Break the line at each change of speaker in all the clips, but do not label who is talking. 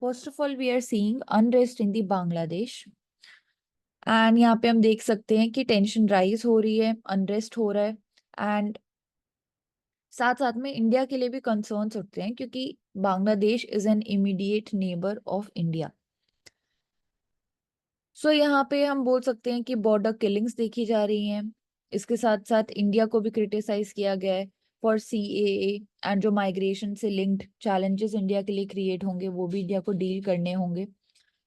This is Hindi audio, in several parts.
First of all we are seeing unrest in the Bangladesh and यहाँ पे हम देख सकते हैं कि टेंशन राइज हो रही है, अनरेस्ट हो रहा है एंड साथ साथ में इंडिया के लिए भी कंसर्न्स उठते हैं क्योंकि Bangladesh is an immediate neighbour of India. So यहाँ पे हम बोल सकते हैं कि बॉर्डर किलिंग्स देखी जा रही हैं। इसके साथ साथ इंडिया को भी क्रिटिसाइज किया गया है फॉर सीएए एंड जो माइग्रेशन से लिंक्ड चैलेंजेस इंडिया के लिए क्रिएट होंगे वो भी इंडिया को डील करने होंगे।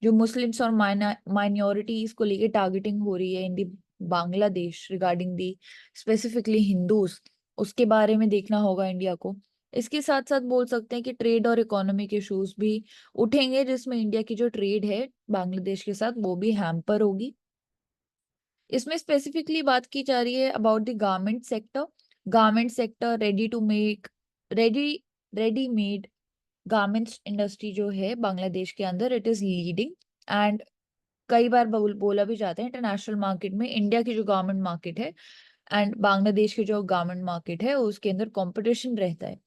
जो मुस्लिम्स और माइनॉरिटीज को लेके टारगेटिंग हो रही है in the Bangladesh regarding the specifically Hindus, उसके बारे में देखना होगा इंडिया को। इसके साथ साथ बोल सकते हैं कि ट्रेड और इकोनॉमिक इश्यूज भी उठेंगे जिसमें इंडिया की जो ट्रेड है बांग्लादेश के साथ वो भी हैम्पर होगी। इसमें स्पेसिफिकली बात की जा रही है about the garment sector. Garment sector ready to make ready ready made garments industry जो है बांग्लादेश के अंदर इट इज लीडिंग एंड कई बार बोला भी जाता है इंटरनेशनल मार्केट में इंडिया की जो गारमेंट मार्केट है एंड बांग्लादेश की जो गारमेंट मार्केट है उसके अंदर कंपटीशन रहता है।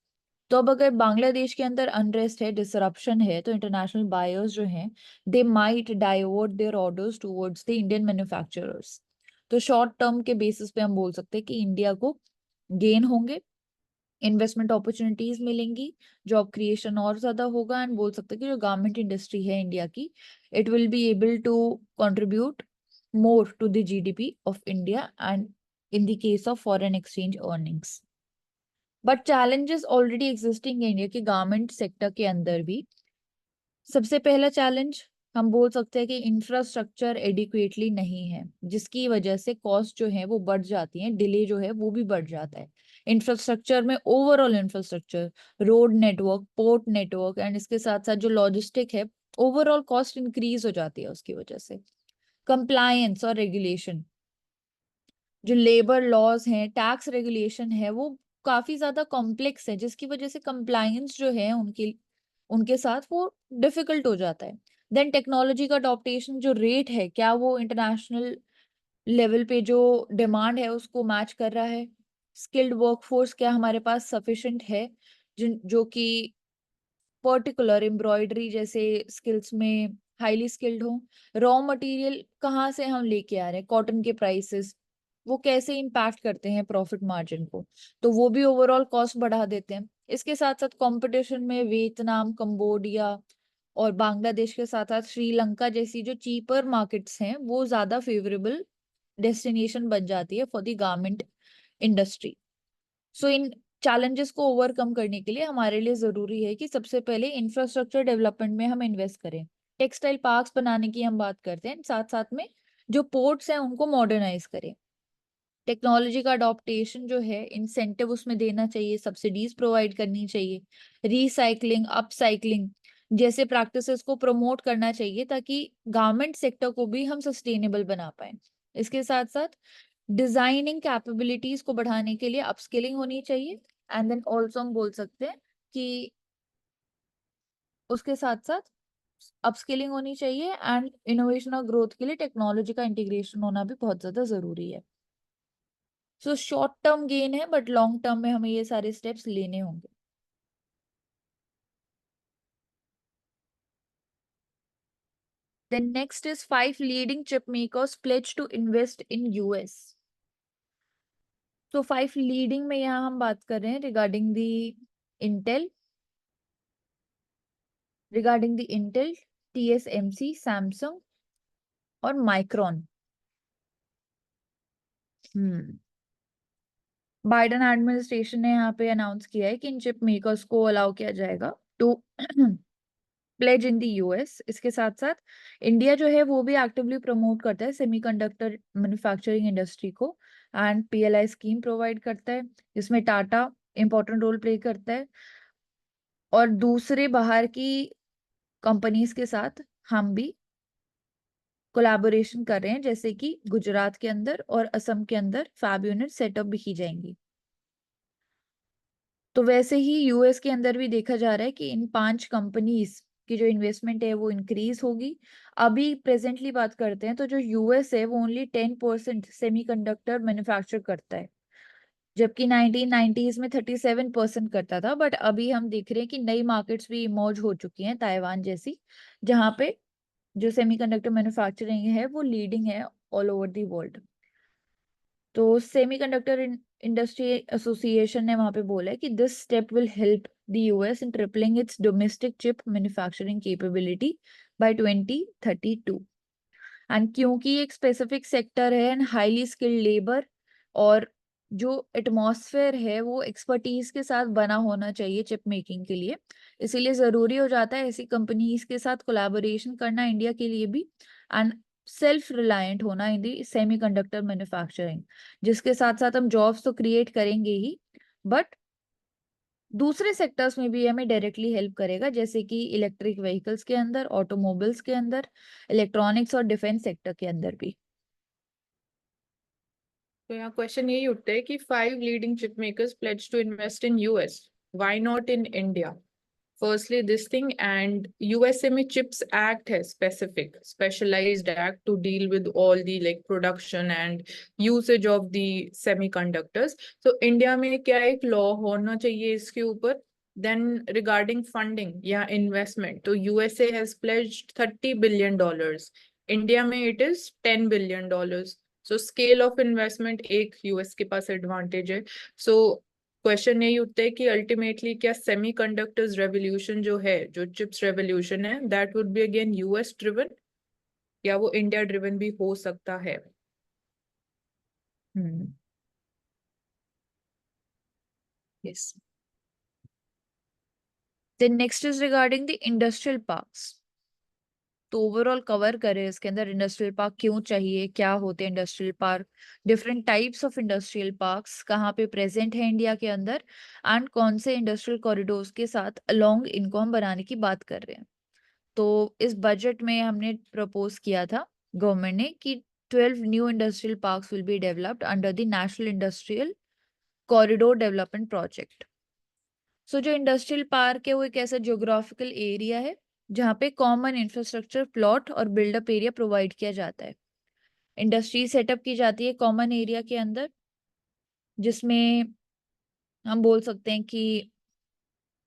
तो अब अगर बांग्लादेश के अंदर अनरेस्ट है, डिसरप्शन है, तो इंटरनेशनल बायर्स जो हैं they might divert there orders towards the Indian manufacturers. तो शॉर्ट टर्म के बेसिस पे हम बोल सकते हैं कि इंडिया को गेन होंगे, इन्वेस्टमेंट अपॉर्चुनिटीज मिलेंगी, जॉब क्रिएशन और ज्यादा होगा एंड बोल सकते हैं कि जो गारमेंट इंडस्ट्री है इंडिया की it will be able to contribute more to the GDP of India and in the case of foreign exchange earnings. But challenges already existing है इंडिया के गारमेंट सेक्टर के अंदर भी। सबसे पहला चैलेंज हम बोल सकते हैं कि इंफ्रास्ट्रक्चर एडिक्वेटली नहीं है जिसकी वजह से कॉस्ट जो है वो बढ़ जाती है, डिले जो है वो भी बढ़ जाता है। इंफ्रास्ट्रक्चर में overall infrastructure, road network, port network and इसके साथ साथ जो लॉजिस्टिक है ओवरऑल कॉस्ट इंक्रीज हो जाती है उसकी वजह से। कंप्लायंस और रेगुलेशन, जो लेबर लॉज हैं, टैक्स रेगुलेशन है वो काफी ज्यादा कॉम्प्लेक्स है जिसकी वजह से कंप्लायंस जो है उनके उनके साथ वो डिफिकल्ट हो जाता है। देन टेक्नोलॉजी का अडॉप्टेशन जो रेट है क्या वो इंटरनेशनल लेवल पे जो डिमांड है उसको मैच कर रहा है। स्किल्ड वर्कफोर्स क्या हमारे पास सफिशिएंट है जिन जो कि पर्टिकुलर एम्ब्रॉयडरी जैसे स्किल्स में हाईली स्किल्ड हो। रॉ मटेरियल कहाँ से हम लेके आ रहे हैं, कॉटन के प्राइसेस वो कैसे इम्पैक्ट करते हैं प्रॉफिट मार्जिन को, तो वो भी ओवरऑल कॉस्ट बढ़ा देते हैं। इसके साथ साथ कंपटीशन में वियतनाम, कंबोडिया और बांग्लादेश के साथ साथ श्रीलंका जैसी जो चीपर मार्केट्स हैं वो ज्यादा फेवरेबल डेस्टिनेशन बन जाती है for the garment industry. So in challenges को ओवरकम करने के लिए हमारे लिए जरूरी है कि सबसे पहले इंफ्रास्ट्रक्चर डेवलपमेंट में हम इन्वेस्ट करें। टेक्सटाइल पार्क्स बनाने की हम बात करते हैं, साथ साथ में जो पोर्ट्स हैं उनको मॉडर्नाइज करें। टेक्नोलॉजी का अडॉप्टेशन जो है इंसेंटिव उसमें देना चाहिए, सब्सिडीज प्रोवाइड करनी चाहिए, रिसाइकलिंग, अपसाइकलिंग जैसे प्रैक्टिसेस को प्रमोट करना चाहिए ताकि गारमेंट सेक्टर को भी हम सस्टेनेबल बना पाए। इसके साथ साथ डिजाइनिंग कैपेबिलिटीज को बढ़ाने के लिए अपस्किलिंग होनी चाहिए एंड देन ऑल्सो हम बोल सकते हैं कि उसके साथ साथ अपस्किलिंग होनी चाहिए एंड इनोवेशन और ग्रोथ के लिए टेक्नोलॉजी का इंटीग्रेशन होना भी बहुत ज्यादा जरूरी है। सो शॉर्ट टर्म गेन है बट लॉन्ग टर्म में हमें ये सारे स्टेप्स लेने होंगे। Then next is 5 leading chip makers pledge to invest in US. तो 5 लीडिंग में यहाँ हम बात कर रहे हैं Intel regarding the Intel, TSMC, Samsung और माइक्रॉन। बाइडेन एडमिनिस्ट्रेशन ने यहाँ पे अनाउंस किया है कि इन चिप मेकर्स को अलाउ किया जाएगा to pledge in the US. इसके साथ साथ इंडिया जो है वो भी एक्टिवली प्रमोट करता है सेमीकंडक्टर मैन्युफैक्चरिंग इंडस्ट्री को एंड PLI स्कीम प्रोवाइड करता है जिसमें टाटा इंपॉर्टेंट रोल प्ले करता है और दूसरे बाहर की कंपनीज के साथ हम भी कोलैबोरेशन कर रहे हैं जैसे कि गुजरात के अंदर और असम के अंदर फैब यूनिट सेटअप भी की जाएंगी। तो वैसे ही यूएस के अंदर भी देखा जा रहा है कि इन 5 कंपनीज की जो इन्वेस्टमेंट है वो इंक्रीज होगी। अभी प्रेजेंटली बात करते हैं तो जो यूएस है वो ओनली 10% सेमीकंडक्टर मैन्युफैक्चर करता है जबकि 1990s में 37% करता था, बट अभी हम देख रहे हैं कि नई मार्केट्स भी इमर्ज हो चुकी हैं ताइवान जैसी, जहाँ पे जो सेमीकंडक्टर मैन्युफैक्चरिंग है वो लीडिंग है ऑल ओवर दी वर्ल्ड। तो सेमीकंडक्टर इंडस्ट्री एसोसिएशन ने वहां पे बोला है कि this step will help the US in tripling its domestic chip manufacturing capability by 2032। And क्योंकि एक स्पेसिफिक सेक्टर है एंड हाईली स्किल्ड लेबर, और जो एटमॉस्फेयर है वो एक्सपर्टीज के साथ बना होना चाहिए चिप मेकिंग के लिए, इसीलिए जरूरी हो जाता है ऐसी कंपनीज के साथ कोलैबोरेशन करना इंडिया के लिए भी, एंड सेल्फ रिलायंट होना इन दी सेमीकंडक्टर मैन्युफैक्चरिंग, जिसके साथ साथ हम जॉब्स तो क्रिएट करेंगे ही, बट दूसरे सेक्टर्स में भी हमें डायरेक्टली हेल्प करेगा, जैसे कि इलेक्ट्रिक व्हीकल्स के अंदर, ऑटोमोबाइल्स के अंदर, इलेक्ट्रॉनिक्स और डिफेंस सेक्टर के अंदर भी।
तो यहाँ क्वेश्चन यही उठता है कि 5 leading chip makers pledge to invest in US, why not in India? Firstly, this thing, and USME Chips Act has specialized act to deal with all the like production and usage of the semiconductors. So India में क्या एक law होना चाहिए इसके ऊपर? Then regarding funding या investment, तो USA has pledged $30 billion. India में it is $10 billion. So scale of investment एक US के पास advantage है. So क्वेश्चन यही उठता है कि अल्टीमेटली क्या सेमीकंडक्टर्स रेवोल्यूशन जो है, जो चिप्स रेवोल्यूशन है, that would be again US driven या वो इंडिया ड्रिवन भी हो सकता है?
Yes. Then next is regarding the industrial parks. तो ओवरऑल कवर करें इसके अंदर इंडस्ट्रियल पार्क क्यों चाहिए, क्या होते हैं industrial park, different types of industrial parks कहाँ पे प्रेजेंट है इंडिया के अंदर, एंड कौन से इंडस्ट्रियल कॉरिडोर्स के साथ अलोंग इनको हम बनाने की बात कर रहे हैं। तो इस बजट में हमने प्रपोज किया था गवर्नमेंट ने कि 12 new industrial parks will be developed under the national industrial corridor development project. So जो इंडस्ट्रियल पार्क है वो एक ऐसा जियोग्राफिकल एरिया है जहाँ पे कॉमन इंफ्रास्ट्रक्चर प्लॉट और बिल्डअप एरिया प्रोवाइड किया जाता है। इंडस्ट्री सेटअप की जाती है कॉमन एरिया के अंदर, जिसमें हम बोल सकते हैं कि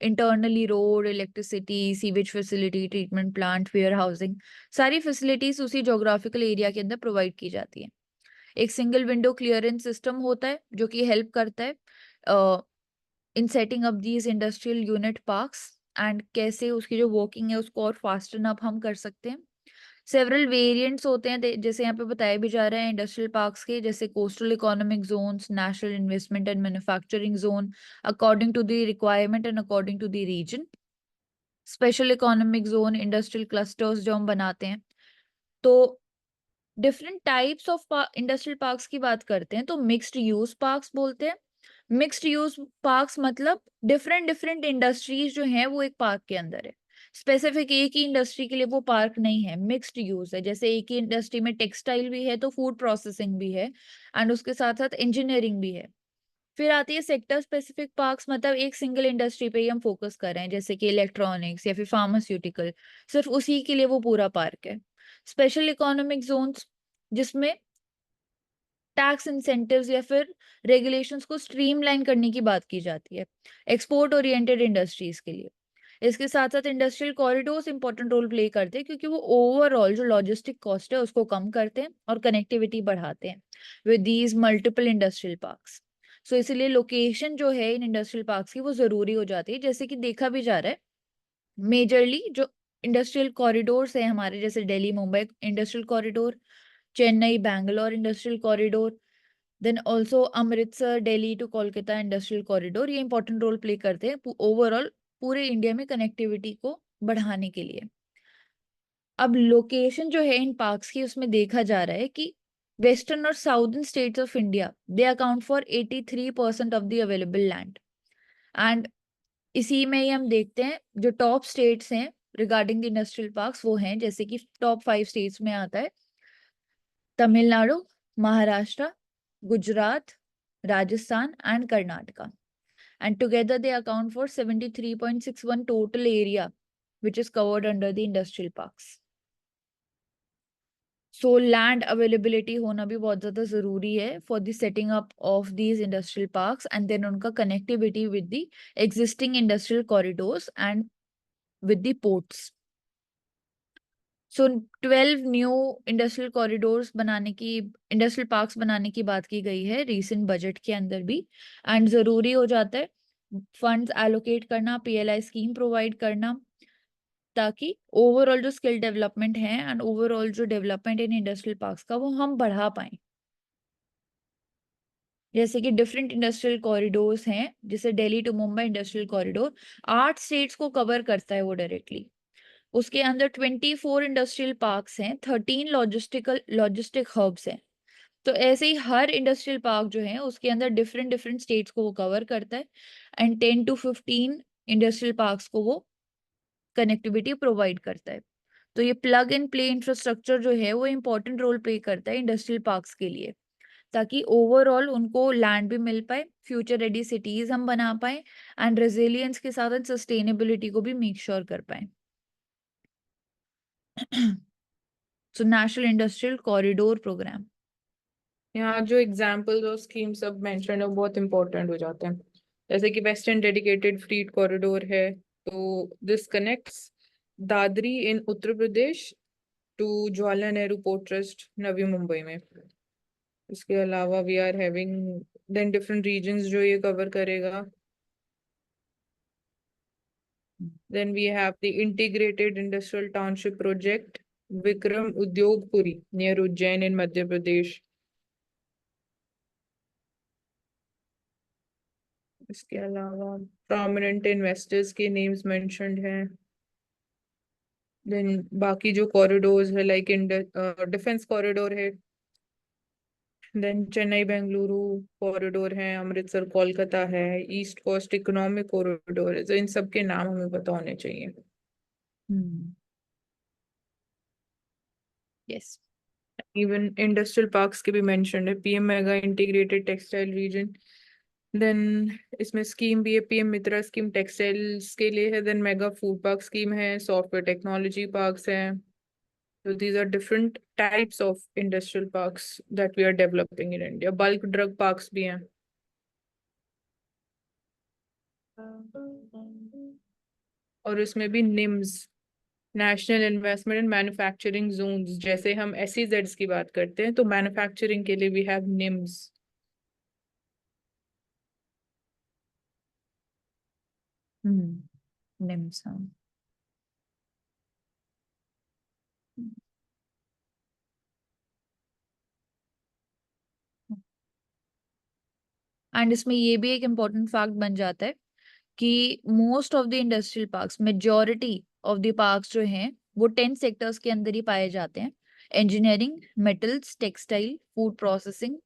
internally road, electricity, sewage facility, treatment plant, warehousing, सारी फैसिलिटीज उसी जोग्राफिकल एरिया के अंदर प्रोवाइड की जाती है। एक सिंगल विंडो क्लियरेंस सिस्टम होता है जो कि हेल्प करता है in setting up these industrial unit parks, and कैसे उसकी जो वर्किंग है उसको और फास्टन अप हम कर सकते हैं। सेवरल वेरिएंट्स होते हैं, जैसे यहाँ पे बताया भी जा रहा है इंडस्ट्रियल पार्क्स के, जैसे coastal economic zones, national investment and manufacturing zone according to the requirement and according to the region, special economic zone, industrial clusters जो हम बनाते हैं। तो different types of industrial parks की बात करते हैं तो मिक्स्ड यूज पार्क्स बोलते हैं। मिक्स्ड यूज पार्क्स मतलब डिफरेंट डिफरेंट इंडस्ट्रीज जो हैं वो एक पार्क के अंदर है, स्पेसिफिक एक ही इंडस्ट्री के लिए वो पार्क नहीं है, मिक्स्ड यूज है। जैसे एक ही इंडस्ट्री में टेक्सटाइल भी है तो फूड प्रोसेसिंग भी है, एंड उसके साथ साथ इंजीनियरिंग भी है। फिर आती है सेक्टर स्पेसिफिक पार्क्स, मतलब एक सिंगल इंडस्ट्री पे ही हम फोकस कर रहे हैं, जैसे कि इलेक्ट्रॉनिक्स या फिर फार्मास्यूटिकल, सिर्फ उसी के लिए वो पूरा पार्क है। स्पेशल इकोनॉमिक जोन्स, जिसमें टैक्स इंसेंटिव्स या फिर रेगुलेशंस को स्ट्रीमलाइन करने की बात की जाती है एक्सपोर्ट ओरिएंटेड इंडस्ट्रीज के लिए। इसके साथ साथ industrial corridors important role play करते हैं क्योंकि वो ओवरऑल जो लॉजिस्टिक कॉस्ट है उसको कम करते हैं और कनेक्टिविटी बढ़ाते हैं with these multiple industrial parks. So इसीलिए लोकेशन जो है इन इंडस्ट्रियल पार्क्स की वो जरूरी हो जाती है, जैसे कि देखा भी जा रहा है मेजरली जो इंडस्ट्रियल कॉरिडोर्स है हमारे, जैसे Delhi Mumbai industrial corridor, Chennai Bangalore industrial corridor, then also Amritsar Delhi to Kolkata industrial corridor, ये इंपॉर्टेंट रोल प्ले करते हैं ओवरऑल पूरे इंडिया में कनेक्टिविटी को बढ़ाने के लिए। अब लोकेशन जो है इन पार्क्स की उसमें देखा जा रहा है कि वेस्टर्न और southern states of India they account for 83% of the available land, and इसी में ही हम देखते हैं जो टॉप स्टेट्स हैं रिगार्डिंग द इंडस्ट्रियल पार्क्स वो हैं, जैसे कि टॉप 5 स्टेट्स में आता है Tamil Nadu, Maharashtra, Gujarat, Rajasthan and Karnataka, and together they account for 73.61 total area which is covered under the industrial parks. So land availability होना भी बहुत ज़्यादा ज़रूरी है for the setting up of these industrial parks and then उनका connectivity with the existing industrial corridors and with the ports. So 12 new industrial corridors बनाने की, इंडस्ट्रियल पार्क्स बनाने की बात की गई है रीसेंट बजट के अंदर भी. एंड ज़रूरी हो जाता है फंड्स एलोकेट करना, पीएलआई स्कीम प्रोवाइड करना, ताकि ओवरऑल जो स्किल डेवलपमेंट है एंड ओवरऑल जो डेवलपमेंट इन इंडस्ट्रियल पार्क्स का वो हम बढ़ा पाएं. जैसे कि डिफरेंट इंडस्ट्रियल कॉरिडोर्स हैं, जैसे Delhi to Mumbai industrial corridor 8 states को कवर करता है वो डायरेक्टली. उसके अंदर 24 इंडस्ट्रियल पार्क्स हैं, 13 लॉजिस्टिक हब्स हैं. तो ऐसे ही हर इंडस्ट्रियल पार्क जो है उसके अंदर डिफरेंट डिफरेंट स्टेट्स को वो कवर करता है एंड 10 to 15 इंडस्ट्रियल पार्क्स को वो कनेक्टिविटी प्रोवाइड करता है. तो ये प्लग एंड प्ले इंफ्रास्ट्रक्चर जो है वो इम्पोर्टेंट रोल प्ले करता है इंडस्ट्रियल पार्क्स के लिए, ताकि ओवरऑल उनको लैंड भी मिल पाए, फ्यूचर रेडी सिटीज हम बना पाए एंड रेजिलियंस के साथ सस्टेनेबिलिटी को भी मेक श्योर कर पाए. So national industrial corridor programme.
यहाँ जो एग्जाम्पल्स और स्कीम सब मेंशन है वो बहुत इंपॉर्टेंट हो जाते हैं, जैसे कि वेस्टर्न डेडिकेटेड फ्रीट कॉरिडोर है, तो this connects Dadri in Uttar Pradesh to Jawaharlal Nehru port trust Navi Mumbai में. इसके अलावा we are having then different regions जो ये कवर करेगा. Then we have the integrated industrial township project, Vikram Udyogpuri near Ujjain in Madhya Pradesh. इसके अलावा prominent investors के names mentioned हैं. Then बाकी जो corridors है like in defense corridor है. Then चेन्नई बेंगलुरु कॉरिडोर है, अमृतसर कोलकाता है, ईस्ट कोस्ट इकोनॉमिक कॉरिडोर है. तो इन सब के नाम हमें पता होने चाहिए.
यस.
इवन इंडस्ट्रियल पार्क्स के भी मेंशन है, PM mega integrated textile region. Then इसमें स्कीम भी है, पीएम मित्रा स्कीम टेक्सटाइल्स के लिए है. Then mega food park scheme है, सॉफ्टवेयर टेक्नोलॉजी पार्क्स हैं. So these are different types of industrial parks that we are developing in India. Bulk drug parks भी हैं. और इसमें भी NIMZ, national investment and manufacturing zones, जैसे हम एसईजेड्स की बात करते हैं तो मैन्युफैक्चरिंग के लिए we have NIMZ.
NIMZ. And इसमें ये भी एक इम्पोर्टेंट फैक्ट बन जाता है कि most of the industrial parks, majority of the parks जो हैं वो 10 सेक्टर्स के अंदर ही पाए जाते हैं: engineering, metals, textile, food processing,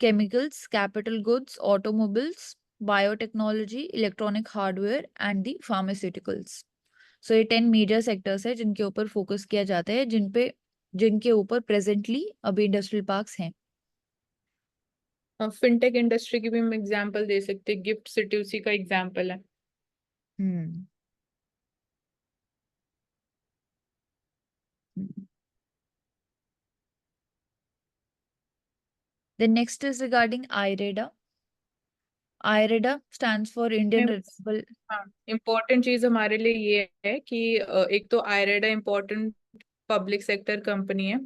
chemicals, capital goods, automobiles, biotechnology, electronic hardware and the pharmaceuticals. So ये 10 मेजर सेक्टर्स है जिनके ऊपर फोकस किया जाता है, जिनके ऊपर प्रेजेंटली अभी इंडस्ट्रियल पार्क्स हैं.
फिनटेक इंडस्ट्री की भी हम एग्जांपल दे सकते हैं, गिफ्ट सिटी उसी का एग्जांपल है.
हम्म. The next is regarding IREDA. IREDA stands for Indian Renewable.
हाँ, इम्पोर्टेंट चीज हमारे लिए ये है कि एक तो IREDA important public sector company है,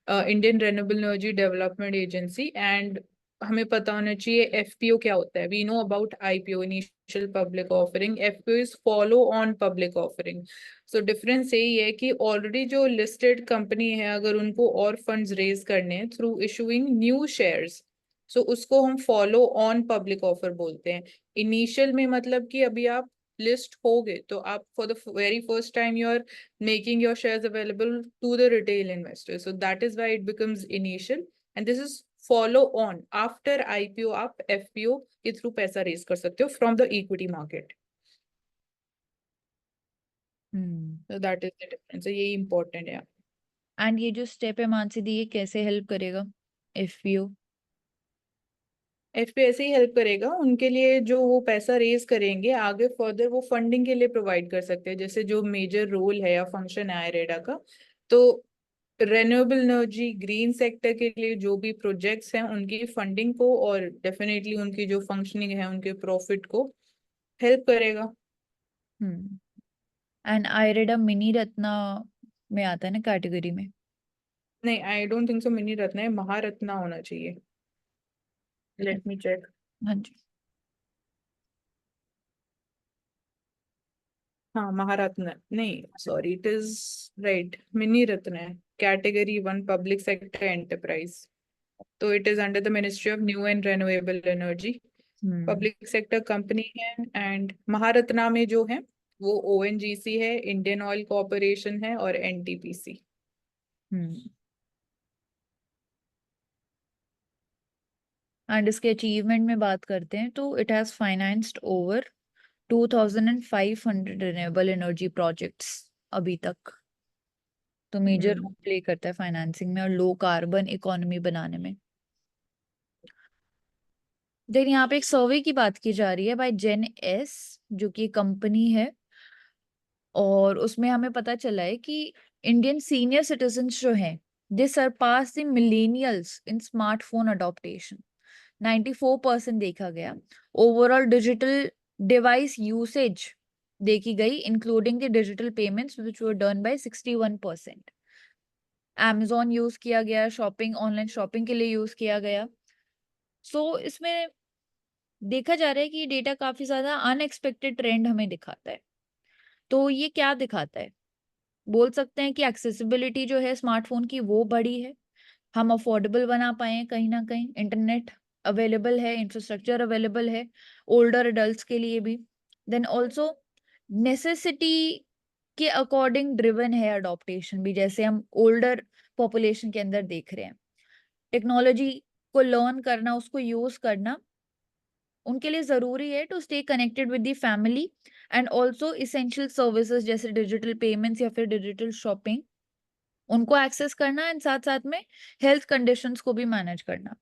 Indian renewable energy development agency. And हमें पता होना चाहिए एफपीओ क्या होता है. We know about IPO, initial public offering. FPO is follow on public offering. So difference यही है कि ऑलरेडी जो लिस्टेड कंपनी है अगर उनको और फंड्स रेज करने हैं थ्रू इशूइंग न्यू शेयर्स, सो उसको हम फॉलो ऑन पब्लिक ऑफर बोलते हैं. इनिशियल में मतलब कि अभी आप लिस्ट हो गए तो आप for the very first time you are making your shares available to the retail investors. So that is why it becomes initial. And this is follow on. After IPO, आप FPO के through पैसा raise कर सकते हो from the equity market. So that is the difference. So यही important है.
एंड ये जो स्टेप है मानसी दी, ये कैसे हेल्प करेगा एफपीओ?
एफपीओ ऐसे ही हेल्प करेगा. उनके लिए जो वो पैसा रेज करेंगे आगे फर्दर वो फंडिंग के लिए प्रोवाइड कर सकते हैं. जैसे जो मेजर रोल है या फंक्शन है आयरेडा का, तो रेन्यूएबल एनर्जी ग्रीन सेक्टर के लिए जो भी प्रोजेक्ट्स हैं उनकी फंडिंग को और डेफिनेटली उनकी जो फंक्शनिंग है उनके प्रॉफिट को हेल्प करेगा।
And I read a mini Ratna में आता है ना कैटेगरी में?
नहीं, I don't think so mini Ratna है, महारत्ना होना चाहिए। Let me check.
हाँ जी।
हाँ, महारत्न नहीं, sorry, it is right, mini Ratna है, कैटेगरी 1 पब्लिक सेक्टर एंटरप्राइज। तो it is under the ministry of new and renewable energy,
hmm
public sector company है। एंड महारत्ना में जो है वो ओएनजीसी है, इंडियन ऑयल कॉरपोरेशन है और एनटीपीसी।
हम्म एंड इसके अचीवमेंट में बात करते हैं तो it has financed over 2500 renewable energy projects अभी तक। तो मेजर रोल प्ले करता है फाइनेंसिंग में और लो कार्बन इकोनॉमी बनाने में। देन यहाँ पे एक सर्वे की बात की जा रही है बाय जेन एस, जो कि कंपनी है, और उसमें हमें पता चला है कि इंडियन सीनियर सिटीजन्स जो हैं they surpass the millennials in smartphone adoption. 94% देखा गया। ओवरऑल डिजिटल डिवाइस यूसेज देखी गई including the digital payments which were done by 61%। Amazon use किया गया, शॉपिंग ऑनलाइन शॉपिंग के लिए यूज किया गया। सो इसमें देखा जा रहा है कि ये डेटा काफी ज्यादा अनएक्सपेक्टेड ट्रेंड हमें दिखाता है। तो ये क्या दिखाता है? बोल सकते हैं कि एक्सेसिबिलिटी जो है स्मार्टफोन की वो बढ़ी है, हम अफोर्डेबल बना पाए हैं, कहीं ना कहीं इंटरनेट अवेलेबल है, इंफ्रास्ट्रक्चर अवेलेबल है ओल्डर एडल्ट्स के लिए भी। देन ऑल्सो नेसेसिटी के अकॉर्डिंग ड्रिवन है अडॉप्टेशन भी, जैसे हम ओल्डर पॉपुलेशन के अंदर देख रहे हैं टेक्नोलॉजी को लर्न करना, उसको यूज करना उनके लिए जरूरी है to stay connected with the family. And also essential services जैसे डिजिटल पेमेंट्स या फिर डिजिटल शॉपिंग उनको एक्सेस करना, एंड साथ साथ में हेल्थ कंडीशंस को भी मैनेज करना।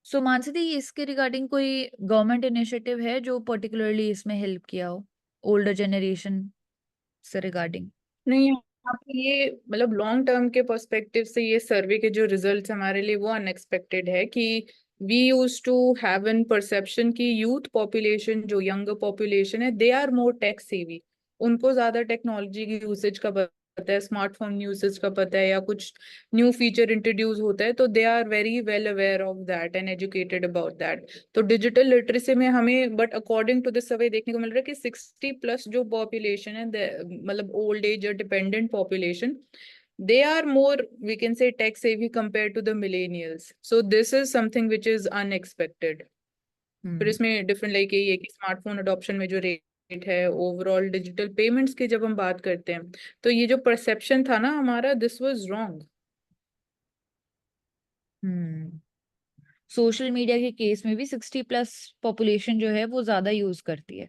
सो मानसी दी, इसके रिगार्डिंग कोई गवर्नमेंट इनिशिएटिव है जो पर्टिकुलरली इसमें हेल्प किया हो ओल्डर जनरेशन से रिगार्डिंग?
नहीं, यहाँ पे ये मतलब लॉन्ग टर्म के पर्सपेक्टिव से ये सर्वे के जो रिजल्ट्स हमारे लिए वो अनएक्सपेक्टेड है कि we use to have an perception की यूथ पॉपुलेशन, जो यंगर पॉपुलेशन है, they are more tech savvy. उनको ज्यादा टेक्नोलॉजी की यूसेज का पता है, स्मार्टफोन यूसेज का पता है, या कुछ न्यू फीचर इंट्रोड्यूस होता है तो they are very well aware of that and educated about that. तो डिजिटल लिटरेसी में हमें, but according to this survey देखने को मिल रहा है कि 60+ जो पॉपुलेशन है, मतलब ओल्ड एज और dependent population, they are more, we can say, tech savvy compared to the millennials. So this is something which is unexpected. फिर इसमें डिफरेंट लाइक यही है कि स्मार्टफोन अडॉप्शन में जो रेट है, ओवरऑल डिजिटल पेमेंट्स की जब हम बात करते हैं तो ये जो परसेप्शन था ना हमारा, this was wrong.
Hmm social media के केस में भी 60+ पॉपुलेशन जो है वो ज्यादा यूज करती है।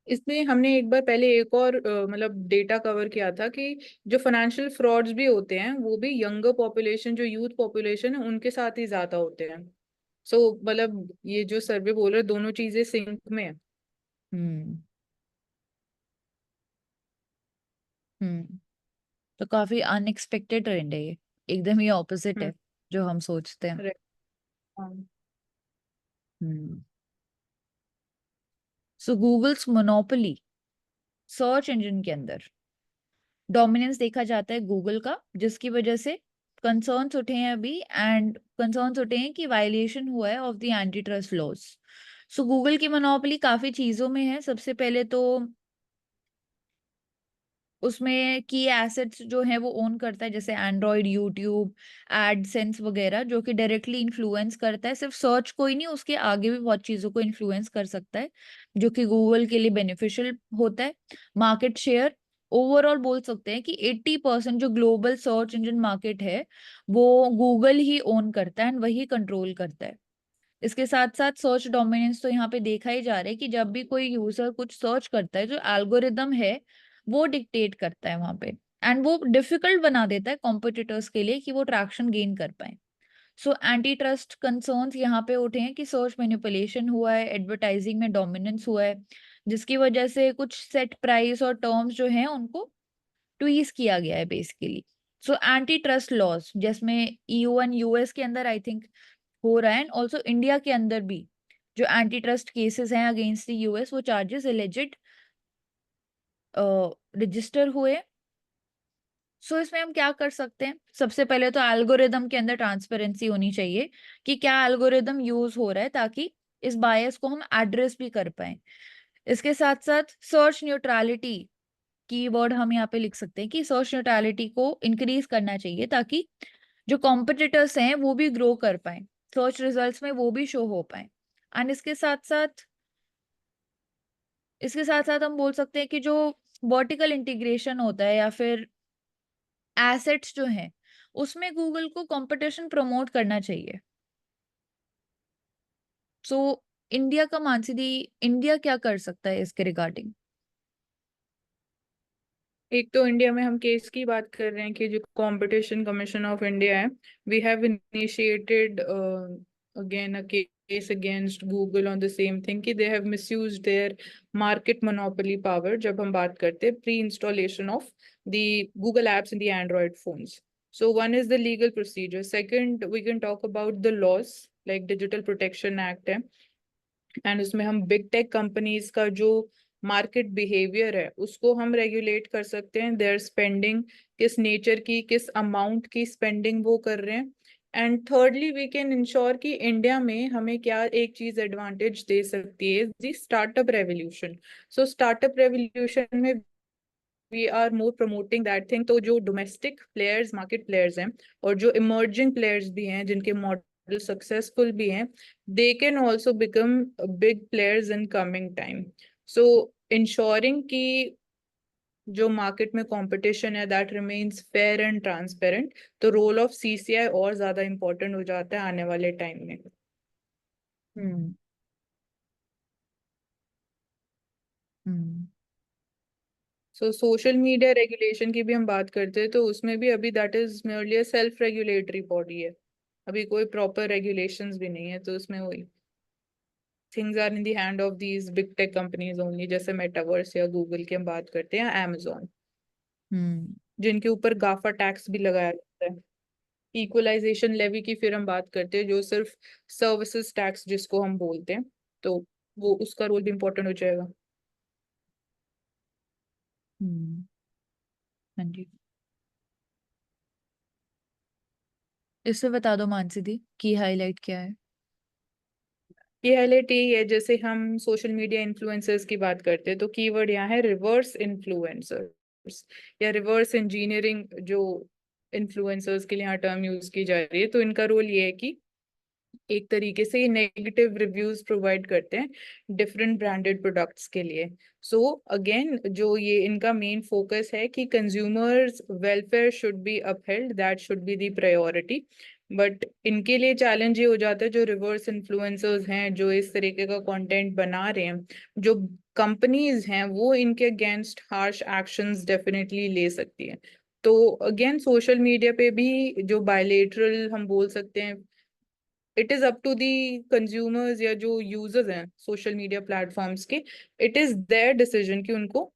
इसमें हमने एक बार पहले एक और मतलब डेटा कवर किया था कि जो फाइनेंशियल फ्रॉड्स भी होते हैं वो भी यंगर पॉपुलेशन, जो यूथ पॉपुलेशन है, उनके साथ ही ज्यादा होते हैं। सो मतलब ये जो सर्वे बोल रहे हैं, दोनों चीजें सिंक में है।
हम्म हम्म तो काफी अनएक्सपेक्टेड ट्रेंड है ये, एकदम ही ऑपोजिट है
हम्म।
जो हम सोचते हैं।
Correct. हाँ।
हम्म सो गूगल्स मोनोपोली सर्च इंजन के अंदर डोमिनेंस देखा जाता है गूगल का, जिसकी वजह से कंसर्न्स उठे हैं अभी, एंड कंसर्न्स उठे हैं कि वायलेशन हुआ है of the anti trust laws. So Google की मोनोपोली काफी चीजों में है। सबसे पहले तो उसमें की एसेट्स जो है वो ओन करता है, जैसे एंड्रॉयड, यूट्यूब, एडसेंस वगैरह, जो कि डायरेक्टली इन्फ्लुएंस करता है। सिर्फ सर्च को ही नहीं, उसके आगे भी बहुत चीजों को इन्फ्लुएंस कर सकता है, जो कि गूगल के लिए बेनिफिशियल होता है। मार्केट शेयर ओवरऑल बोल सकते हैं कि 80% जो ग्लोबल सर्च इंजन मार्केट है वो गूगल ही ओन करता है एंड वही कंट्रोल करता है। इसके साथ साथ सर्च डोमिनेंस तो यहाँ पे देखा ही जा रहा है कि जब भी कोई यूजर कुछ सर्च करता है, जो एल्गोरिदम है वो डिक्टेट करता है वहां पे, एंड वो डिफिकल्ट बना देता है कॉम्पिटिटर्स के लिए कि वो ट्रैक्शन गेन कर पाए। सो एंटी ट्रस्ट कंसर्न्स यहाँ पे उठे हैं कि सर्च मैनिपुलेशन हुआ है, एडवर्टाइजिंग में डोमिनेंस हुआ है, जिसकी वजह से कुछ सेट प्राइस और टर्म्स जो हैं उनको ट्वीज किया गया है basically. So anti trust laws जिसमें ईयू एंड यूएस के अंदर आई थिंक हो रहा है, एंड ऑल्सो इंडिया के अंदर भी जो एंटी ट्रस्ट केसेस हैं अगेंस्ट द यूएस, वो चार्जेस एलिजिड रजिस्टर हुए। सो इसमें हम क्या कर सकते हैं, सबसे पहले तो एल्गोरिदम के अंदर ट्रांसपेरेंसी होनी चाहिए कि क्या एल्गोरिदम यूज हो रहा है, ताकि इस बायस को हम एड्रेस भी कर पाए। इसके साथ साथ सर्च न्यूट्रलिटी कीवर्ड हम यहाँ पे लिख सकते हैं कि सर्च न्यूट्रलिटी को इंक्रीज करना चाहिए, ताकि जो कॉम्पिटिटर्स हैं वो भी ग्रो कर पाए, सर्च रिजल्ट्स में वो भी शो हो पाए। एंड इसके साथ साथ हम बोल सकते हैं कि जो वर्टिकल इंटीग्रेशन होता है या फिर एसेट्स जो हैं, उसमें गूगल को कंपटीशन प्रमोट करना चाहिए। सो इंडिया का मानसी, इंडिया क्या कर सकता है इसके रिगार्डिंग?
एक तो इंडिया में हम केस की बात कर रहे हैं कि जो कंपटीशन कमीशन ऑफ इंडिया है, we have initiated again a case against Google on the same thing कि they have misused their market monopoly power जब हम बात करते हैं pre installation of the Google apps in the Android phones. So one is the legal procedure, second we can talk about the laws like digital protection act है, एंड उसमें हम बिग टेक कंपनीज का जो मार्केट बिहेवियर है उसको हम रेगुलेट कर सकते हैं, देयर स्पेंडिंग किस नेचर की, किस अमाउंट की स्पेंडिंग वो कर रहे हैं। And thirdly we can ensure कि इंडिया में हमें क्या एक चीज एडवांटेज दे सकती है, the startup revolution. So startup revolution में we are more promoting that thing. तो जो डोमेस्टिक प्लेयर्स, मार्केट प्लेयर्स हैं, और जो इमर्जिंग प्लेयर्स भी हैं जिनके मॉडल सक्सेसफुल भी हैं, they can also become big players in coming time. So ensuring कि जो मार्केट में कंपटीशन है that remains fair and transparent, तो रोल ऑफ सीसीआई और ज्यादा इंपॉर्टेंट हो जाता है आने वाले टाइम में।
हम्म। हम्म।
सो सोशल मीडिया रेगुलेशन की भी हम बात करते हैं तो उसमें भी अभी that is merely a self regulatory body है, अभी कोई प्रॉपर रेगुलेशंस भी नहीं है, तो उसमें वही things are in the hand of these big tech companies only, जैसे मेटावर्स या गूगल की हम बात करते हैं, या amazon,
हम्म।
जिनके ऊपर गाफा टैक्स भी लगाया जाता है। इक्वलाइजेशन लेवी की फिर हम बात करते हैं, जो सिर्फ सर्विसेज टैक्स जिसको हम बोलते हैं, तो वो उसका रोल भी इम्पोर्टेंट हो जाएगा।
हम्म। हाँ जी। इससे बता दो मानसी दी की हाईलाइट क्या है?
ये हाईलाइट यही है, जैसे हम सोशल मीडिया इन्फ्लुएंसर्स की बात करते हैं तो कीवर्ड यहाँ है रिवर्स इन्फ्लुएंसर्स या रिवर्स इंजीनियरिंग, जो इन्फ्लुएंसर्स के लिए यहाँ टर्म यूज की जा रही है। तो इनका रोल ये है कि एक तरीके से ये नेगेटिव रिव्यूज प्रोवाइड करते हैं डिफरेंट ब्रांडेड प्रोडक्ट्स के लिए। सो अगेन जो ये इनका मेन फोकस है कि consumers welfare should be upheld, that should be the priority. But इनके लिए चैलेंज ये हो जाता है, जो रिवर्स इन्फ्लुएंसर्स हैं जो इस तरीके का कंटेंट बना रहे हैं, जो कंपनीज हैं वो इनके अगेंस्ट हार्श एक्शंस डेफिनेटली ले सकती है। तो अगेन सोशल मीडिया पे भी जो बायलेटरल हम बोल सकते हैं, it is up to the consumers या जो यूजर्स हैं सोशल मीडिया प्लेटफॉर्म्स के, इट इज देयर डिसीजन कि उनको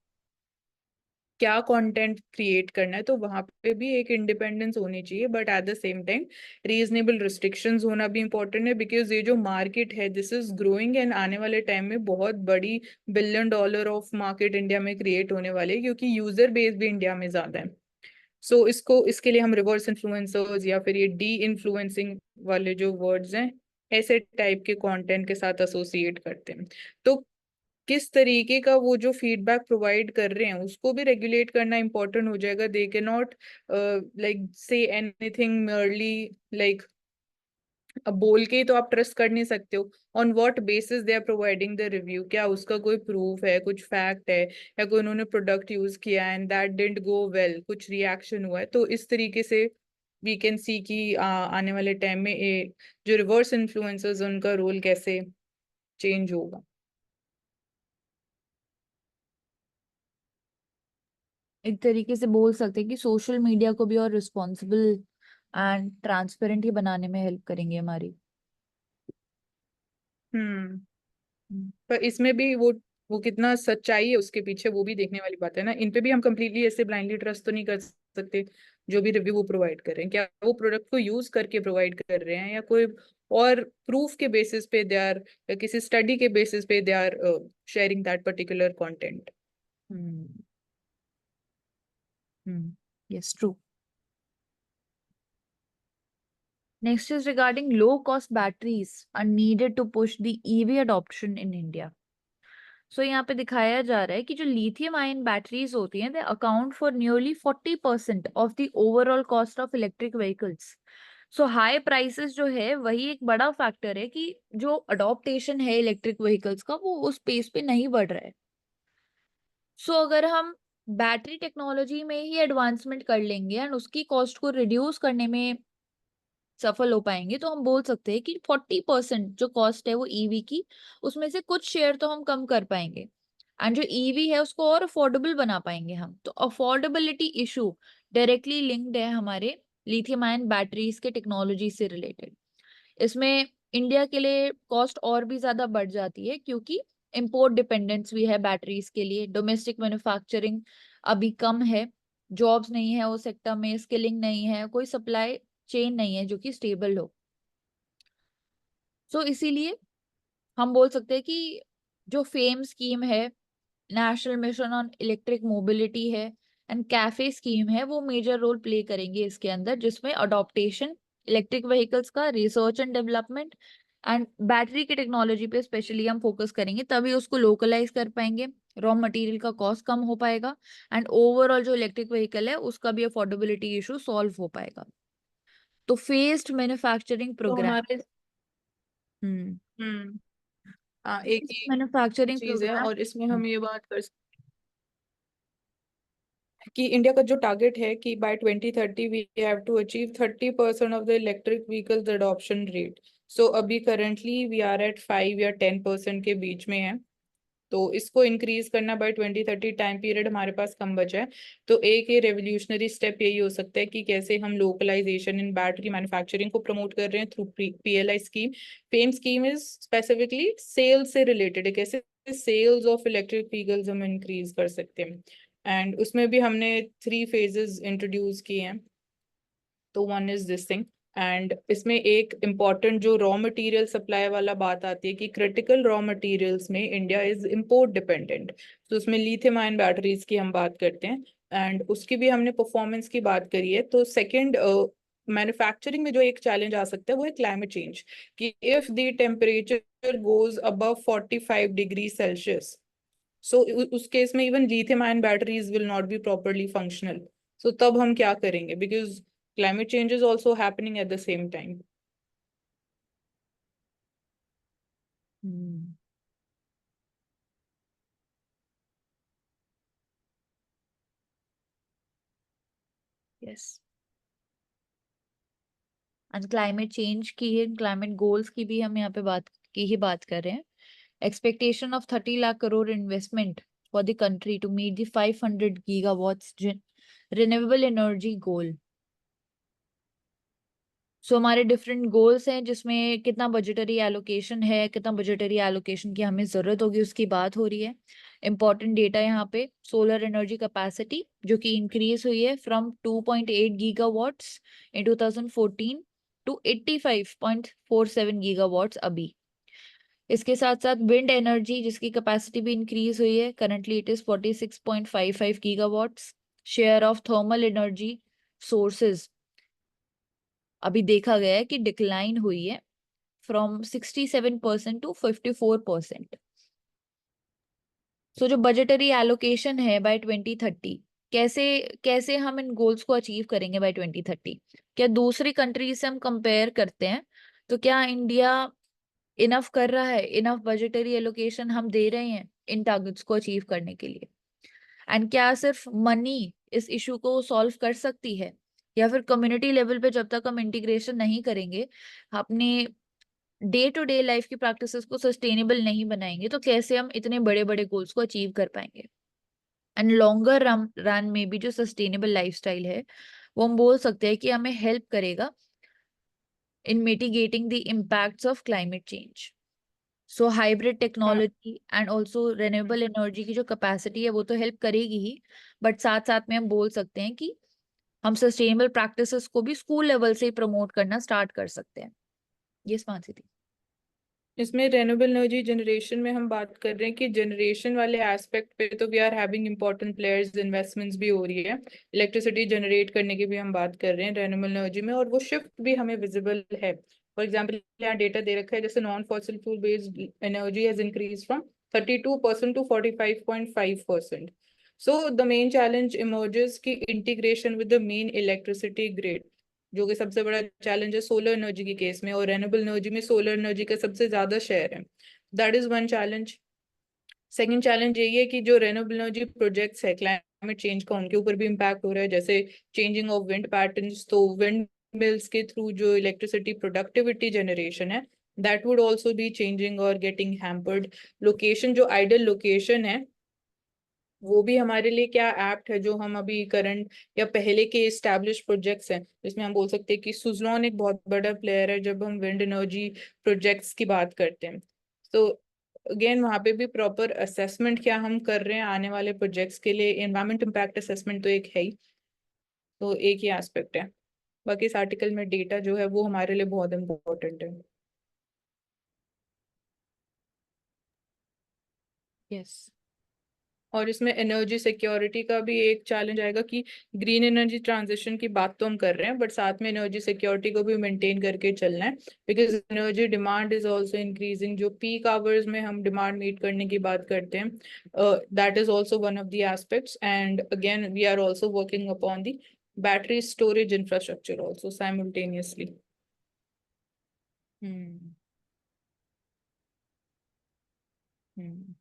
क्या कंटेंट क्रिएट करना है। तो वहां पे भी एक इंडिपेंडेंस होनी चाहिए, but at the same time reasonable restrictions होना भी इंपॉर्टेंट है, बिकॉज ये जो मार्केट है दिस इज ग्रोइंग, एंड आने वाले टाइम में बहुत बड़ी $1 बिलियन ऑफ मार्केट इंडिया में क्रिएट होने वाले हैं, क्योंकि यूजर बेस भी इंडिया में ज्यादा है। सो इसके लिए हम रिवर्स इन्फ्लुएंसर्स या फिर ये डी इन्फ्लुएंसिंग वाले जो वर्ड्स हैं ऐसे टाइप के कंटेंट के साथ एसोसिएट करते हैं। तो किस तरीके का वो जो फीडबैक प्रोवाइड कर रहे हैं उसको भी रेगुलेट करना इंपॉर्टेंट हो जाएगा। दे के not like say anything merely like, अब बोल के ही तो आप ट्रस्ट कर नहीं सकते हो। On what basis they are providing the review, क्या उसका कोई प्रूफ है, कुछ फैक्ट है, या कोई उन्होंने प्रोडक्ट यूज किया and that didn't go well, कुछ रिएक्शन हुआ है। तो इस तरीके से वी कैन सी कि आने वाले टाइम में जो रिवर्स इन्फ्लुएंसर्स उनका रोल कैसे चेंज होगा।
एक तरीके से बोल सकते हैं कि सोशल मीडिया को भी और रिस्पॉन्सिबल एंड ट्रांसपेरेंट ही बनाने में हेल्प करेंगे हमारी।
हम्म।
हम्म।
पर इसमें भी वो वो कितना सच्चाई है उसके पीछे वो भी देखने वाली बात है ना। इन पे भी हम कंप्लीटली ऐसे ब्लाइंडली ट्रस्ट तो नहीं कर सकते। जो भी रिव्यू वो प्रोवाइड कर रहे हैं, क्या वो प्रोडक्ट को यूज करके प्रोवाइड कर रहे हैं या कोई और प्रूफ के बेसिस पे दे आर, या किसी स्टडी के बेसिस पे they are sharing that particular content.
Hmm yes, true. Next is regarding low cost batteries are needed to push the EV adoption in India. So यहाँ पे दिखाया जा रहा है कि जो लिथियम आयन बैटरीज होती हैं, they account for nearly 40% of the overall cost of electric vehicles. So high prices जो है वही एक बड़ा फैक्टर है कि जो अडॉप्टेशन है इलेक्ट्रिक व्हीकल्स का वो उस पेस पे नहीं बढ़ रहा है. सो अगर हम बैटरी टेक्नोलॉजी में ही एडवांसमेंट कर लेंगे एंड उसकी कॉस्ट को रिड्यूस करने में सफल हो पाएंगे तो हम बोल सकते हैं कि 40% जो कॉस्ट है वो ईवी की, उसमें से कुछ शेयर तो हम कम कर पाएंगे एंड जो ईवी है उसको और अफोर्डेबल बना पाएंगे हम. तो अफोर्डेबिलिटी इशू डायरेक्टली लिंक्ड है हमारे लिथियम आयन बैटरीज के टेक्नोलॉजी से रिलेटेड. इसमें इंडिया के लिए कॉस्ट और भी ज्यादा बढ़ जाती है क्योंकि इंपोर्ट डिपेंडेंस भी है बैटरीज के लिए. डोमेस्टिक मैन्युफैक्चरिंग अभी कम है, जॉब्स नहीं है उस सेक्टर में, स्किलिंग नहीं है, कोई सप्लाई चेन नहीं है जो कि स्टेबल हो. सो इसीलिए हम बोल सकते हैं कि जो फेम स्कीम है, national mission on electric mobility है एंड कैफे स्कीम है, वो मेजर रोल प्ले करेंगे इसके अंदर, जिसमें अडॉप्टेशन इलेक्ट्रिक व्हीकल्स का, research and development and battery की टेक्नोलॉजी पे स्पेशली हम फोकस करेंगे. तभी उसको लोकलाइज कर पाएंगे, रॉ मटेरियल का कॉस्ट कम हो पाएगा एंड ओवरऑल जो इलेक्ट्रिक व्हीकल है उसका भी अफोर्डेबिलिटी इशू सॉल्व हो पाएगा. तो फेस्ड मैन्युफैक्चरिंग
तो
प्रोग्राम.
हमारे
हम्म
हम्म हाँ, एक ही
मैन्युफैक्चरिंग
चीज है
प्रोग्राम.
और इसमें हम ये बात कर कि इंडिया का जो टारगेट है कि by 2030 we have to achieve 30% of the electric vehicles adoption rate. So अभी करंटली वी आर एट 5 या 10% के बीच में है. तो इसको इंक्रीज करना बाय 2030, टाइम पीरियड हमारे पास कम बचा है. तो एक ये रेवोल्यूशनरी स्टेप यही हो सकता है कि कैसे हम लोकलाइजेशन इन बैटरी मैन्युफैक्चरिंग को प्रमोट कर रहे हैं through PLI scheme. FAME scheme is specifically sales से रिलेटेड है, कैसे सेल्स ऑफ इलेक्ट्रिक व्हीकल्स हम इंक्रीज कर सकते हैं. एंड उसमें भी हमने 3 फेजेस इंट्रोड्यूस किए हैं. तो one is this thing. And इसमें एक इम्पॉर्टेंट जो रॉ मटेरियल सप्लाई वाला बात आती है कि क्रिटिकल रॉ मटेरियल्स में इंडिया इज इम्पोर्ट डिपेंडेंट. तो उसमें लिथियम आयन बैटरीज की हम बात करते हैं एंड उसकी भी हमने परफॉर्मेंस की बात करी है. तो सेकंड, मैन्युफैक्चरिंग में जो एक चैलेंज आ सकता है वो है क्लाइमेट चेंज. कि if the temperature goes above 45 degree Celsius, so उस केस में even lithium ion batteries will not be properly functional. So तब हम क्या करेंगे, because climate change is also happening at the same time.
Yes, and climate change की, क्लाइमेट गोल्स की भी हम यहाँ पे बात कर रहे हैं. Expectation of 30 lakh crore investment for the country to meet the 500 gigawatts renewable energy गोल. सो हमारे डिफरेंट गोल्स हैं जिसमें कितना बजटरी एलोकेशन है, कितना बजटरी एलोकेशन की हमें जरूरत होगी उसकी बात हो रही है. इंपॉर्टेंट डेटा यहाँ पे सोलर एनर्जी कैपेसिटी जो कि इंक्रीज हुई है from 2.8 gigawatts in 2014 to 85.47 gigawatts अभी. इसके साथ साथ विंड एनर्जी जिसकी कैपेसिटी भी इंक्रीज हुई है, currently it is 46.55 gigawatts. Share of thermal energy sources अभी देखा गया है कि डिक्लाइन हुई है फ्रॉम 67% टू 54%. सो जो बजटरी एलोकेशन है बाय 2030, कैसे कैसे हम इन गोल्स को अचीव करेंगे बाय 2030? क्या दूसरी कंट्रीज से हम कंपेयर करते हैं तो क्या इंडिया इनफ कर रहा है, इनफ बजटरी एलोकेशन हम दे रहे हैं इन टारगेट्स को अचीव करने के लिए? एंड क्या सिर्फ मनी इस इशू को सॉल्व कर सकती है, या फिर कम्युनिटी लेवल पे जब तक हम इंटीग्रेशन नहीं करेंगे, अपने डे टू डे लाइफ की प्रैक्टिसेस को सस्टेनेबल नहीं बनाएंगे, तो कैसे हम इतने बड़े बड़े गोल्स को अचीव कर पाएंगे? एंड लॉन्गर रन में भी जो सस्टेनेबल लाइफस्टाइल है वो हम बोल सकते हैं कि हमें हेल्प करेगा in mitigating the impacts of climate change. So hybrid
हाँ
technology and also renewable energy की जो कैपेसिटी है वो तो हेल्प करेगी ही, बट साथ साथ में हम बोल सकते हैं कि हम सस्टेनेबल प्रैक्टिसेस को भी स्कूल लेवल से ही प्रमोट करना स्टार्ट कर सकते हैं। ये मानसी थी।
इसमें रेन्यूएबल एनर्जी जनरेशन में हम बात कर रहे हैं कि जनरेशन वाले एस्पेक्ट पे तो we are having important players, investments भी हो रही है, इलेक्ट्रिसिटी जनरेट करने की भी हम बात कर रहे हैं रेन्यूएबल एनर्जी में, और वो शिफ्ट भी हमें विजिबल है। फॉर एग्जाम्पल यहाँ डेटा दे रखा है, जैसे non fossil fuel based energy has increase from 32% to 45.5%. So the main challenge emerges की integration with the main electricity grid, जो कि सबसे बड़ा चैलेंज है सोलर एनर्जी के केस में, और रेन्यूएबल एनर्जी में सोलर एनर्जी का सबसे ज्यादा शेयर है। That is one challenge. Second challenge यही है कि जो रेन्यूएबल एनर्जी प्रोजेक्ट्स है, क्लाइमेट चेंज का उनके ऊपर भी इम्पैक्ट हो रहा है, जैसे चेंजिंग ऑफ विंड पैटर्न्स, तो विंड मिल्स के थ्रू जो इलेक्ट्रिसिटी प्रोडक्टिविटी जनरेशन है, that would also be changing और गेटिंग हैम्पर्ड। लोकेशन, जो आइडल लोकेशन है, वो भी हमारे लिए क्या एप्ट है, जो हम अभी करंट या पहले के एस्टैब्लिश प्रोजेक्ट्स हैं, जिसमें हम बोल सकते हैं कि सुजलॉन एक बहुत बड़ा प्लेयर है जब हम विंड एनर्जी प्रोजेक्ट्स की बात करते हैं। तो अगेन वहाँ पे भी प्रॉपर असेसमेंट क्या हम कर रहे हैं आने वाले प्रोजेक्ट्स के लिए, एनवायरमेंट इम्पैक्ट असेसमेंट तो एक है ही, तो एक ही एस्पेक्ट है। बाकी इस आर्टिकल में डेटा जो है वो हमारे लिए बहुत इंपॉर्टेंट है।
यस।
और इसमें एनर्जी सिक्योरिटी का भी एक चैलेंज आएगा कि ग्रीन एनर्जी ट्रांजिशन की बात तो हम कर रहे हैं, बट साथ में एनर्जी सिक्योरिटी को भी मेंटेन करके चलना है, because energy demand is also increasing. जो पीक आवर्स में हम डिमांड मीट करने की बात करते हैं, that is also one of the aspects, and again we are also working upon the battery storage infrastructure also simultaneously.
Hmm. Hmm.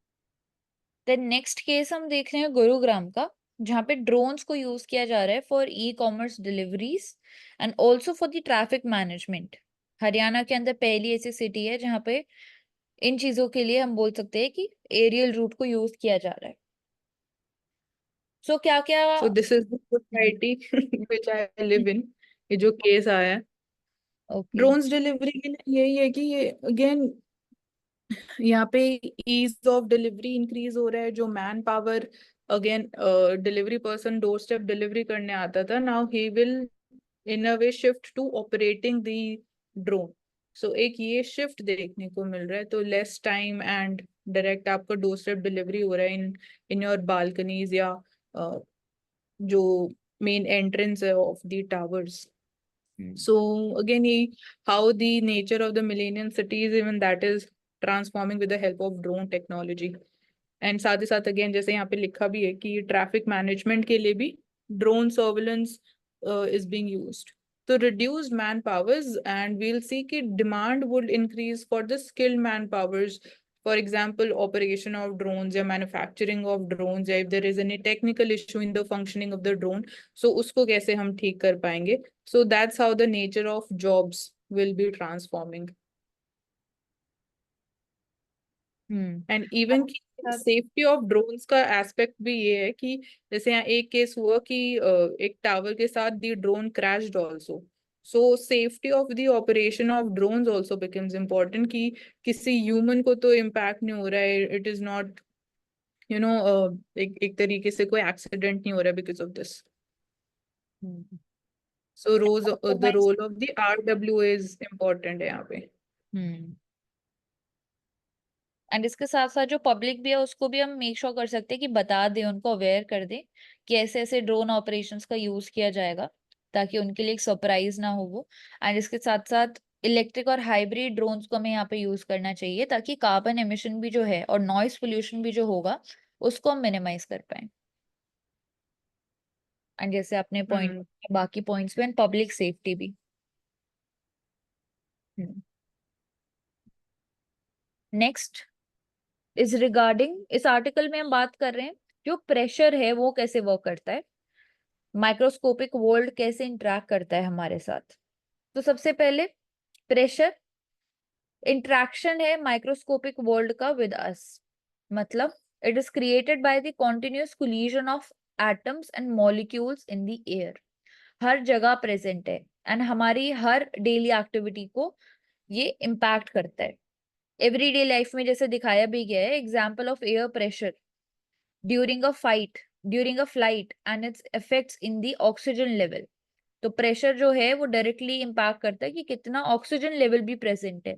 Then next case हम देख रहे हैं गुरुग्राम का, जहाँ पे ड्रोन्स को यूज किया जा रहा है for e commerce deliveries and also for the traffic management. Haryana के अंदर पहली ऐसी सिटी है जहाँ पे इन चीजों के लिए हम बोल सकते हैं कि एरियल रूट को यूज किया जा रहा है। सो क्या क्या।
So this is the society which I live in. ये जो केस आया है
ओके।
ड्रोन्स डिलीवरी के लिए, यही है कि ये अगेन यहाँ पे ईज ऑफ डिलीवरी इंक्रीज हो रहा है। जो manpower again delivery person doorstep delivery करने आता था, now he will in a way shift to operating the drone. So एक ये शिफ्ट देखने को मिल रहा है, तो लेस टाइम एंड डायरेक्ट आपका डोर स्टेप डिलीवरी हो रहा है इन इन योर बालकनीज, या जो मेन एंट्रेंस है of the towers. So again, how the nature of the millennium cities, even that is transforming with the help of drone technology. And साथ ही साथ अगेन जैसे यहाँ पे लिखा भी है कि ट्रैफिक मैनेजमेंट के लिए भी drone surveillance is being used to reduce manpowers, and we'll see कि demand would increase for the skilled manpowers. For example, operation of drones या manufacturing of drones, या if there is any technical issue in the functioning of the drone, so उसको कैसे हम ठीक कर पाएंगे. So that's how the nature of jobs will be transforming. And even की सेफ्टी ऑफ ड्रोन्स का एस्पेक्ट भी ये है कि जैसे यहाँ एक केस हुआ कि एक टावर के साथ the drone crashed also. So safety of the operation of drones also becomes important, कि किसी ह्यूमन को तो इम्पैक्ट नहीं हो रहा है, it is not you know एक तरीके से कोई एक्सीडेंट नहीं हो रहा है because of this. So rose the role of the RWA is important है यहाँ पे।
एंड इसके साथ साथ जो पब्लिक भी है उसको भी हम मेक श्योर कर सकते हैं कि बता दें, उनको अवेयर कर दें कि ऐसे ऐसे ड्रोन ऑपरेशंस का यूज किया जाएगा, ताकि उनके लिए एक सरप्राइज ना हो वो। एंड इसके साथ साथ इलेक्ट्रिक और हाइब्रिड ड्रोन्स को हमें यहाँ पे यूज करना चाहिए, ताकि कार्बन एमिशन भी जो है और नॉइस पोल्यूशन भी जो होगा उसको हम मिनिमाइज कर पाए। एंड जैसे अपने पॉइंट, बाकी पॉइंट्स भी, एंड पब्लिक सेफ्टी भी। नेक्स्ट इज रिगार्डिंग, इस आर्टिकल में हम बात कर रहे हैं जो प्रेशर है वो कैसे वर्क करता है, माइक्रोस्कोपिक वर्ल्ड कैसे इंटरेक्ट करता है हमारे साथ। तो सबसे पहले प्रेशर इंट्रैक्शन है माइक्रोस्कोपिक वर्ल्ड का विद अस, मतलब it is created by the continuous collision of atoms and molecules in the air. हर जगह प्रेजेंट है एंड हमारी हर डेली एक्टिविटी को ये इम्पैक्ट करता है। एवरीडे लाइफ में जैसे दिखाया भी गया है, example of air pressure during a flight and it's effects in the oxygen level. तो प्रेशर जो है वो डायरेक्टली इम्पैक्ट करता है कि कितना ऑक्सीजन लेवल भी प्रेजेंट है।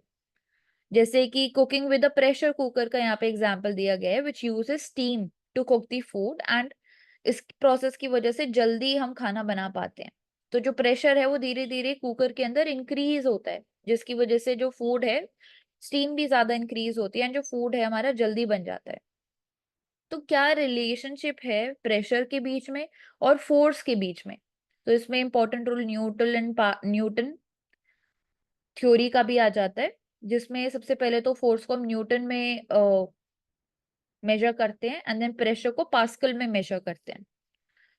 जैसे कि cooking with a pressure cooker का यहाँ पे एग्जांपल दिया गया है, which uses steam to cook the food and इस प्रोसेस की वजह से जल्दी हम खाना बना पाते हैं। तो जो प्रेशर है वो धीरे धीरे कुकर के अंदर इंक्रीज होता है, जिसकी वजह से जो फूड है स्टीम भी ज्यादा इंक्रीज होती है एंड जो फूड है हमारा जल्दी बन जाता है। तो क्या रिलेशनशिप है प्रेशर के बीच में और फोर्स के बीच में? तो इसमें इंपॉर्टेंट रोल न्यूटन थ्योरी का भी आ जाता है, जिसमें सबसे पहले तो फोर्स को हम न्यूटन में मेजर करते हैं एंड देन प्रेशर को पास्कल में मेजर करते हैं।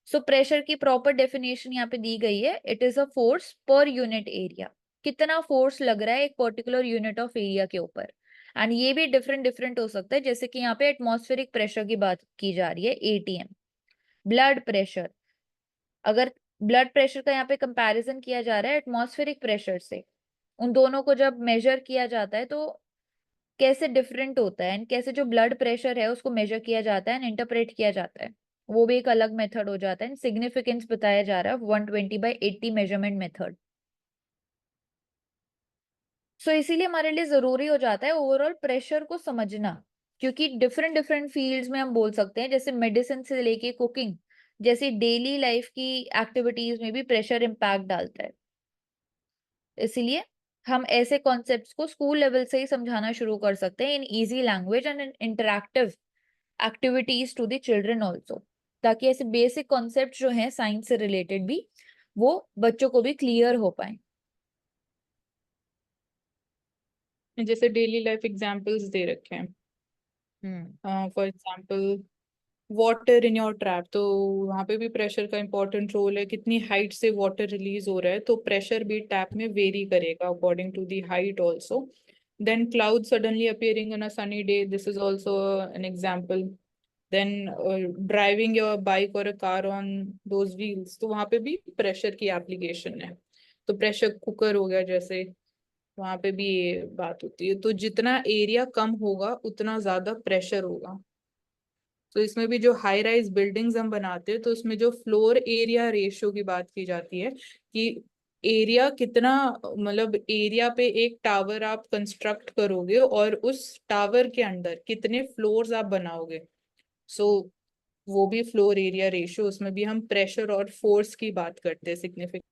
सो प्रेशर की प्रॉपर डेफिनेशन यहाँ पे दी गई है, it is a force per unit area. कितना फोर्स लग रहा है एक पर्टिकुलर यूनिट ऑफ एरिया के ऊपर। एंड ये भी डिफरेंट डिफरेंट हो सकता है, जैसे कि यहाँ पे एटमॉस्फेरिक प्रेशर की बात की जा रही है, एटीएम। ब्लड प्रेशर, अगर ब्लड प्रेशर का यहाँ पे कंपैरिजन किया जा रहा है एटमॉस्फेरिक प्रेशर से, उन दोनों को जब मेजर किया जाता है तो कैसे डिफरेंट होता है, एंड कैसे जो ब्लड प्रेशर है उसको मेजर किया जाता है एंड इंटरप्रेट किया जाता है, वो भी एक अलग मेथड हो जाता है। सिग्निफिकेंस बताया जा रहा है 120/80 मेजरमेंट मेथड। सो इसीलिए हमारे लिए जरूरी हो जाता है ओवरऑल प्रेशर को समझना, क्योंकि डिफरेंट डिफरेंट फील्ड्स में हम बोल सकते हैं, जैसे मेडिसिन से लेके कुकिंग जैसी डेली लाइफ की एक्टिविटीज में भी प्रेशर इम्पैक्ट डालता है। इसीलिए हम ऐसे कॉन्सेप्ट्स को स्कूल लेवल से ही समझाना शुरू कर सकते हैं in easy language and interactive activities to the children also, ताकि ऐसे बेसिक कॉन्सेप्ट जो हैं साइंस से रिलेटेड भी वो बच्चों को भी क्लियर हो पाए।
जैसे डेली लाइफ एग्जांपल्स दे रखे हैं। For example water in your trap, तो वहां पे भी प्रेशर का इंपॉर्टेंट रोल है, कितनी हाइट से वाटर रिलीज हो रहा है, तो प्रेशर भी टैप में वेरी करेगा according to the height also. Then cloud suddenly appearing on a sunny day, this is also an example. Then driving your bike और a car on those wheels, तो वहां पे भी प्रेशर की एप्लीकेशन है। तो प्रेशर कुकर हो गया जैसे, वहां पे भी ये बात होती है। तो जितना एरिया कम होगा उतना ज्यादा प्रेशर होगा। तो इसमें भी जो हाई राइज बिल्डिंग्स हम बनाते हैं तो उसमें जो फ्लोर एरिया रेशियो की बात की जाती है कि एरिया कितना, मतलब एरिया पे एक टावर आप कंस्ट्रक्ट करोगे और उस टावर के अंदर कितने फ्लोर्स आप बनाओगे। सो वो भी फ्लोर एरिया रेशियो, उसमें भी हम प्रेशर और फोर्स की बात करते हैं सिग्निफिकेंट।